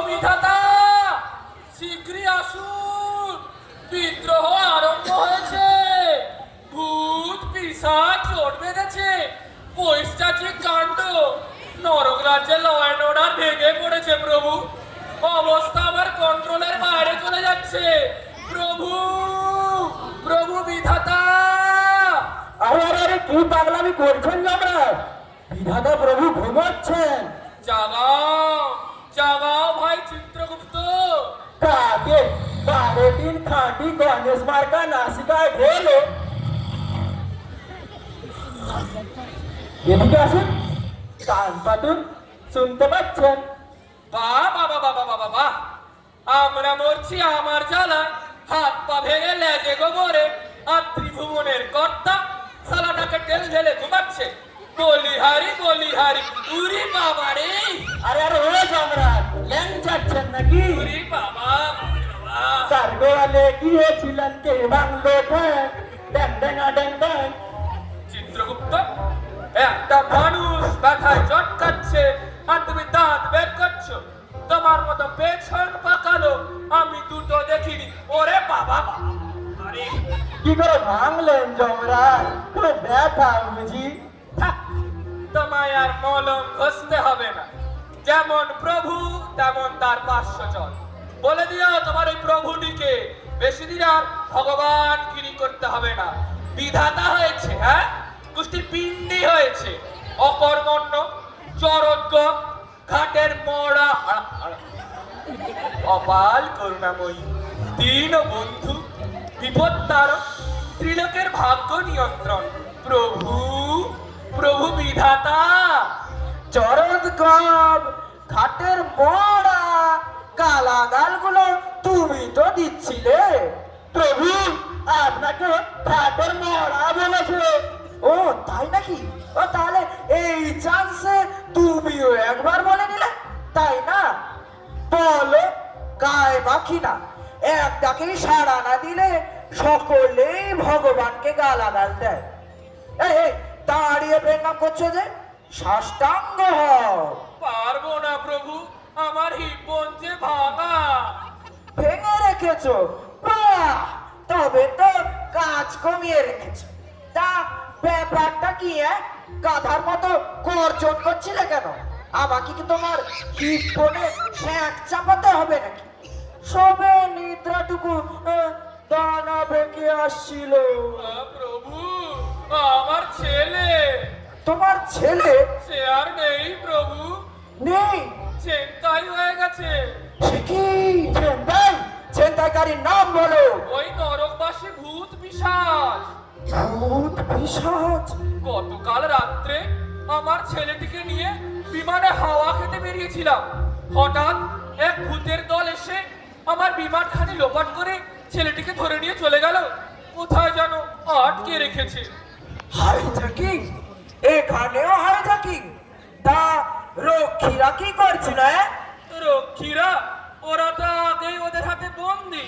বিধাতা শীঘ্রই আসুন, বিদ্রোহ আরম্ভ হয়েছে, ভূত পিশাচ চোট বেঁধেছে, পৈশাচিক কাণ্ড, নরক রাজ্যে ল অ্যান্ড অর্ডার ভেঙে পড়েছে প্রভু, অবস্থা আমার কন্ট্রোলের বাইরে চলে যাচ্ছে প্রভু, প্রভু বিধাতা। আরে কি পাগলামি করছেন যমরাজ? বিধাতা প্রভু ঘুমাচ্ছেন। জাগাও জাগাও ভাই চিত্রগুপ্ত। কাকে 12 খাঁটি গণেশ মার্কা নাসিকায় ঢেলো। এদিকে আসুন, কান পাতুন, শুনতে পাচ্ছেন? বাহ বাবা বাবা বাবা বাহ, আমরা মরছি আমার জ্বালা, হাত পা ভেঙে লেজে গোবরে, আর ত্রিভুবনের কর্তা সালাটাকে টেল ঢেলে ঘুমাচ্ছে। বলিহারি বলিহারি, উরি বাবা রে, আরে ও যমরাজ, ল্যাং যাচ্ছেন নাকি? উরি বাবা বাবা। কার্গোয়ালে গিয়েছিলেন, কে বাংলো ঠ্যাং, ড্যাং ড্যাঙা ড্যাং ড্যাং। চিত্রগুপ্ত, একটা মানুষ ব্যথায় চটকাচ্ছে আর তুমি দাঁত বের করছো, তোমার মতো পেছন পাকালো আমি দুটো দেখিনি। ওরে বাবা বাবা, আরে কি করে ভাঙলেন যমরাজ? কোনো ব্যথা বুঝি? থাক, তোমায় আর মলম ঘষতে হবে না, যেমন প্রভু তেমন তার 500 জন। বলে দিও তোমার ওই প্রভুটিকে বেশি দিন আর ভগবান গিরি করতে হবে না, বিধাতা হয়েছে, হ্যাঁ কুষ্টির পিণ্ডি হয়েছে, অকর্মণ্য, চরজ্ঞ, ঘাটের মরা, অপাল করুণাময়ী, দীন বন্ধু, বিপত্তারক, ত্রিলোকের ভাগ্য নিয়ন্ত্রণ, প্রভু, প্রভু বিধাতা। চরদ কব, ঘাটের মরা, গালাগালগুলো তুমি তো দিচ্ছিলে। প্রভু আপনাকে ঘাটের মরা বলেছে। ও তাই নাকি? ও তাহলে এই চান্সে তুমিও একবার বলে নিলে, তাই না? বলো, গায়ে বাকি না, এক ডাকেই সাড়া না দিলে সকলেই ভগবানকে গালাগাল দেয়। এই এই, দাঁড়িয়ে প্রণাম করছো যে, সাষ্টাঙ্গ হও। পারবো না প্রভু, আমার হিপন যে ভাঙা। ভেঙে রেখেছো? বাহ, তবে তো কাজ কমিয়ে রেখেছো। তা ব্যাপারটা কি? গাধার মতো গর্জন করছিলে কেন? আমাকে কি তোমার হিপ ফোনে শ্যাক চাপাতে হবে নাকি? সবে নিদ্রাটুকু দানা বেঁকে আসছিল। প্রভু, আমার ছেলে। তোমার ছেলে সে আর নেই প্রভু, নেই? চিন্তাই হয়ে গেছে। সে কি? ছেন্তাই? ছেন্তাইকারীর নাম বলো। ওই নরকবাসী ভূত পিশাচ। ভূত পিশাচ? গতকাল রাত্রে আমার ছেলেটিকে নিয়ে বিমানে হাওয়া খেতে বেরিয়েছিলাম, হঠাৎ এক ভূতের দল এসে আমার বিমানখানি লোপাট করে ছেলেটিকে ধরে নিয়ে চলে গেল, কোথায় যেন আটকে রেখেছে। হাইজ্যাকিং? এখানেও হাইজ্যাকিং? তা রক্ষীরা কি করছিল? রক্ষীরা? ওরা তো আগেই ওদের হাতে বন্দি।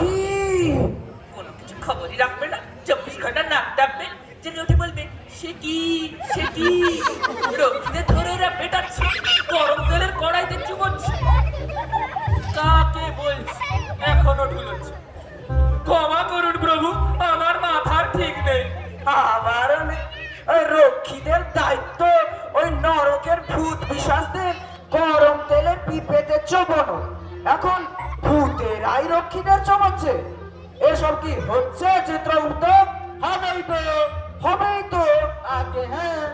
কি? কোনো কিছু খবরই রাখবে না, 24 ঘন্টা নাক ডাকবে, জেগে উঠে বলবে সে কি সে কি। রক্ষীদের ধরে ওরা পেটাচ্ছে, গরম তেলের কড়াইতে চুমোচ্ছে। কাকে বলছি, এখনো ঢুলোচ্ছে। ক্ষমা করুন প্রভু, আমার মাথার ঠিক নেই। আবার ওই রক্ষীদের দায়িত্ব ওই নরকের ভূত পিশাচদের গরম তেলে পিপেতে চোবানো, এখন ভূতেরাই রক্ষীদের চোবাচ্ছে। এসব কি হচ্ছে চিত্রগুপ্ত? হবেই তো, হবেই তো। আগে হ্যাঁ,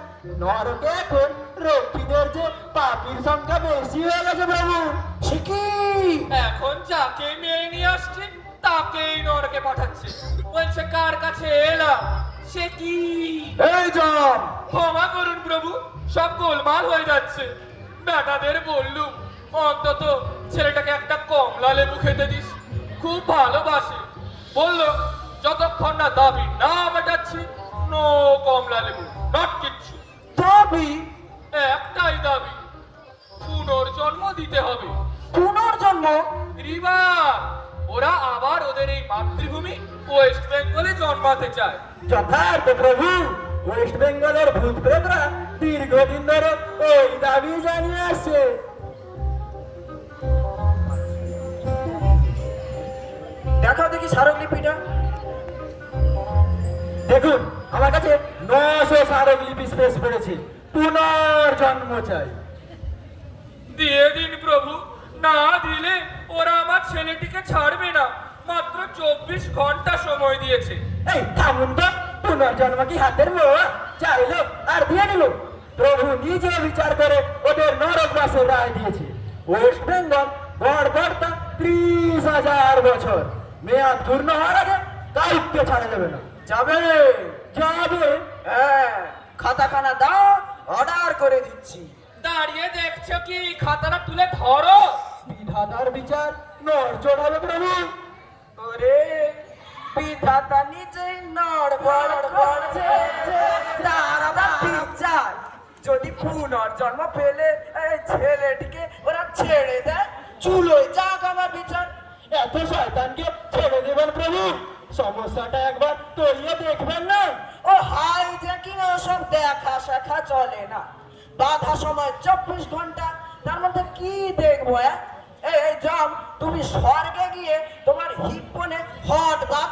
নরকে এখন রক্ষীদের যে পাপির সংখ্যা বেশি হয়ে গেছে প্রভু। সে কি? এখন যাকে মেয়ে নিয়ে আসছে তাকেই নরকে পাঠাচ্ছে, বলছে কার কাছে এলাম সে কি। এই জম, ক্ষমা করুন প্রভু, সব গোলমাল হয়ে যাচ্ছে। বেটাদের বললুম অন্তত ছেলেটাকে একটা কমলা লেবু খেতে দিস, খুব ভালোবাসে। বললো যতক্ষণ না দাবি না মেটাচ্ছি, নো কমলা লেবু, নট কিচ্ছু। দাবি? একটাই দাবি, পুনর্জন্ম দিতে হবে। পুনর্জন্ম? রিবার, ওরা আবার ওদের এই মাতৃভূমি ওয়েস্ট বেঙ্গলে জন্মাতে চায়। যথার্থ প্রভু, ওয়েস্ট বেঙ্গলের ভূত প্রেতরা দীর্ঘদিন ধরে ওই দাবি জানিয়ে আসছে। স্মারকলিপিটা? দেখুন আমার কাছে 900 স্মারকলিপি স্পেস পড়েছে। পুনর্জন্ম চাই। দিয়ে দিন প্রভু, না দিলে ওরা আমার ছেলেটিকে ছাড়বে না। মাত্র 24 ঘন্টা সময় দিয়েছে। এই থামুন তো, পুনর্জন্ম কি হাতের মোয়া? চাইলো আর দিয়ে দিল। প্রভু নিজে বিচার করে ওদের নরকবাসের রায় দিয়েছে। ওয়েস্ট বেঙ্গল গড়পড়তা 30,000 বছর। মেয়াদ পূর্ণ হওয়ার আগে কাউকে ছাড়া যাবে না। যাবে? যাবে। হ্যাঁ, খাতাখানা দাও, অর্ডার করে দিচ্ছি। দাঁড়িয়ে দেখছো কি? খাতাটা তুলে ধরো। বিধাতার বিচার নড়চড় হবে প্রভু। ওরে বিধাতা নিজেই নড়বড় করছে, তার আবার বিচার? যদি পুনর্জন্ম পেলে এই ছেলেটিকে ওরা ছেড়ে দেয়, চুলোয় যাক আমার বিচার। এত শয়তানকে ছেড়ে দেবেন প্রভু? সমস্যাটা একবার তৈরিয়ে দেখবেন না? ও হাই জ্যাকিং ওসব দেখা শাখা চলে না। বাধা সময় 24 ঘন্টা, তার মধ্যে কি দেখবো? এই জাম, তুমি স্বর্গে গিয়ে তোমার হিপ্পনে হট বাথ